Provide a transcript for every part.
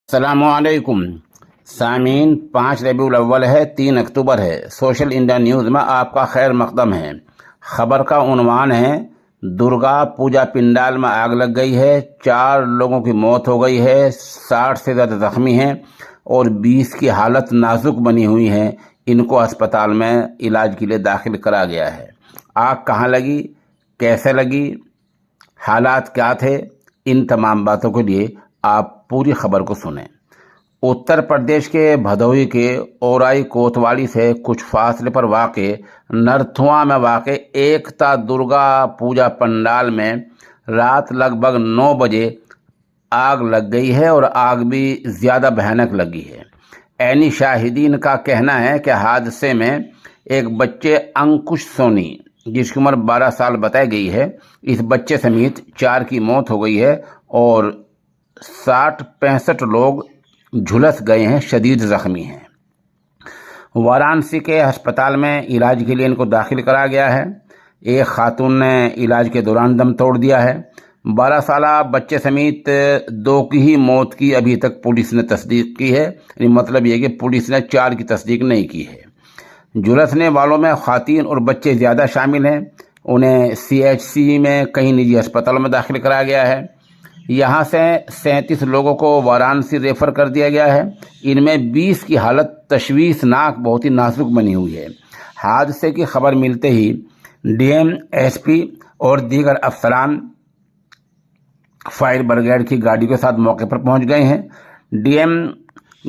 अस्सलामुअलैकुम सामीन। 5 रबीउल अव्वल है, 3 अक्टूबर है। सोशल इंडिया न्यूज़ में आपका खैर मकदम है। खबर का उन्वान है, दुर्गा पूजा पंडाल में आग लग गई है, 4 लोगों की मौत हो गई है, 60 से ज़्यादा जख्मी हैं और 20 की हालत नाजुक बनी हुई है। इनको अस्पताल में इलाज के लिए दाखिल करा गया है। आग कहाँ लगी, कैसे लगी, हालात क्या थे, इन तमाम बातों के लिए आप पूरी खबर को सुनें। उत्तर प्रदेश के भदोही के औराई कोतवाली से कुछ फासले पर वाक़े नरथुआ में वाक़े एकता दुर्गा पूजा पंडाल में रात लगभग 9 बजे आग लग गई है और आग भी ज़्यादा भयानक लगी है। ऐनी शाहिदीन का कहना है कि हादसे में एक बच्चे अंकुश सोनी, जिसकी उम्र 12 साल बताई गई है, इस बच्चे समेत 4 की मौत हो गई है और 60-65 लोग झुलस गए हैं, शदीद ज़ख्मी हैं। वाराणसी के अस्पताल में इलाज के लिए इनको दाखिल करा गया है। एक खातून ने इलाज के दौरान दम तोड़ दिया है। 12 साला बच्चे समेत 2 की ही मौत की अभी तक पुलिस ने तस्दीक की है। मतलब ये कि पुलिस ने 4 की तस्दीक नहीं की है। झुलसने वालों में ख़वातीन और बच्चे ज़्यादा शामिल हैं। उन्हें CHC में कई निजी अस्पतालों में दाखिल कराया गया है। यहाँ से 37 लोगों को वाराणसी रेफ़र कर दिया गया है। इनमें 20 की हालत तशवीशनाक, बहुत ही नाजुक बनी हुई है। हादसे की खबर मिलते ही DM, SP और दीगर अफसरान फायर ब्रिगेड की गाड़ी के साथ मौके पर पहुंच गए हैं। DM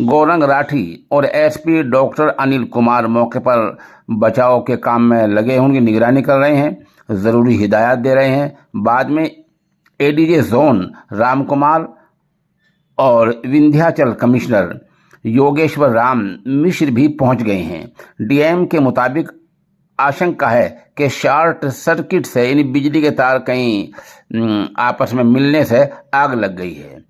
गौरंग राठी और SP डॉक्टर अनिल कुमार मौके पर बचाव के काम में लगे, उनकी निगरानी कर रहे हैं, ज़रूरी हिदायत दे रहे हैं। बाद में ADJ जोन राम कुमार और विंध्याचल कमिश्नर योगेश्वर राम मिश्र भी पहुंच गए हैं। DM के आशंका है कि शॉर्ट सर्किट से यानी बिजली के तार कहीं आपस में मिलने से आग लग गई है।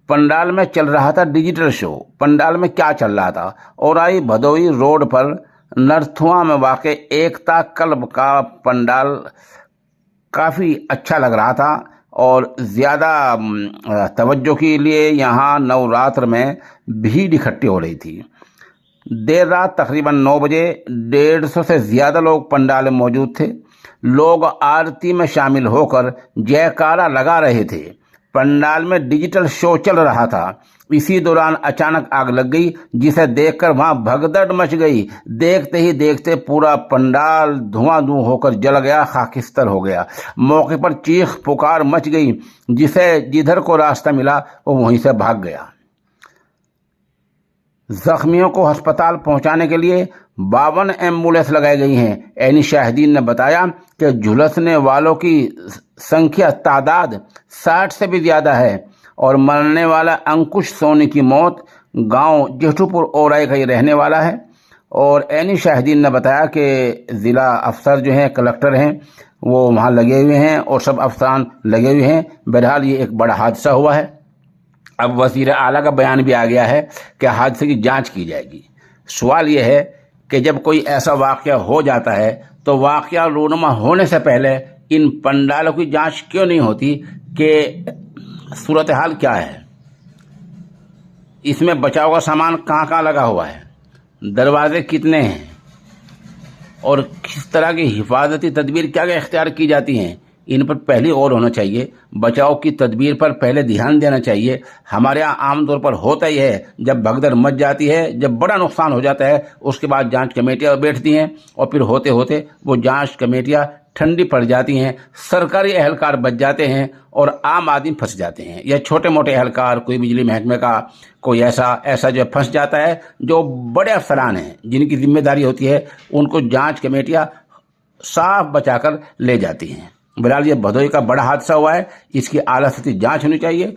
पंडाल में चल रहा था डिजिटल शो। पंडाल में क्या चल रहा था? औराई भदोही रोड पर नरथुआ में वाक़े एकता क्लब का पंडाल काफ़ी अच्छा लग रहा था और ज़्यादा तवज्जो के लिए यहाँ नवरात्र में भीड़ इकट्ठी हो रही थी। देर रात तकरीबन 9 बजे 150 से ज़्यादा लोग पंडाल में मौजूद थे। लोग आरती में शामिल होकर जयकारा लगा रहे थे। पंडाल में डिजिटल शो चल रहा था। इसी दौरान अचानक आग लग गई, जिसे देखकर वहां भगदड़ मच गई। देखते ही देखते पूरा पंडाल धुआं होकर जल गया, खाकिस्तर हो गया। मौके पर चीख पुकार मच गई, जिसे जिधर को रास्ता मिला वो वहीं से भाग गया। जख्मियों को अस्पताल पहुंचाने के लिए 52 एम्बुलेंस लगाई गई हैं। ऐनी शाहिदीन ने बताया कि झुलसने वालों की तादाद 60 से भी ज़्यादा है और मरने वाला अंकुश सोनी की मौत गांव जेठूपुर औराई का ही रहने वाला है। और ऐनी शाहिदीन ने बताया कि ज़िला अफसर जो हैं, कलेक्टर हैं, वो वहाँ लगे हुए हैं और सब अफसरान लगे हुए हैं। बहरहाल ये एक बड़ा हादसा हुआ है। अब वज़ीर आला का बयान भी आ गया है कि हादसे की जांच की जाएगी। सवाल यह है कि जब कोई ऐसा वाक़या हो जाता है तो वाक़या रूनुमा होने से पहले इन पंडालों की जांच क्यों नहीं होती कि सूरत हाल क्या है, इसमें बचाव का सामान कहाँ कहाँ लगा हुआ है, दरवाजे कितने हैं और किस तरह की हिफाजती तदबीर क्या क्या इख्तियार की जाती हैं, इन पर पहले और होना चाहिए। बचाव की तदबीर पर पहले ध्यान देना चाहिए। हमारे यहाँ आमतौर पर होता ही है, जब भगदड़ मच जाती है, जब बड़ा नुकसान हो जाता है, उसके बाद जांच कमेटियाँ बैठती हैं और फिर होते होते वो जांच कमेटियाँ ठंडी पड़ जाती हैं, सरकारी एहलकार बच जाते हैं और आम आदमी फंस जाते हैं। या छोटे मोटे एहलकार, कोई बिजली महकमे का कोई ऐसा जो फंस जाता है, जो बड़े अफसरान हैं जिनकी जिम्मेदारी होती है, उनको जांच कमेटियाँ साफ बचाकर ले जाती हैं। बहरहाल ये भदोही का बड़ा हादसा हुआ है, इसकी आला सतही जांच होनी चाहिए।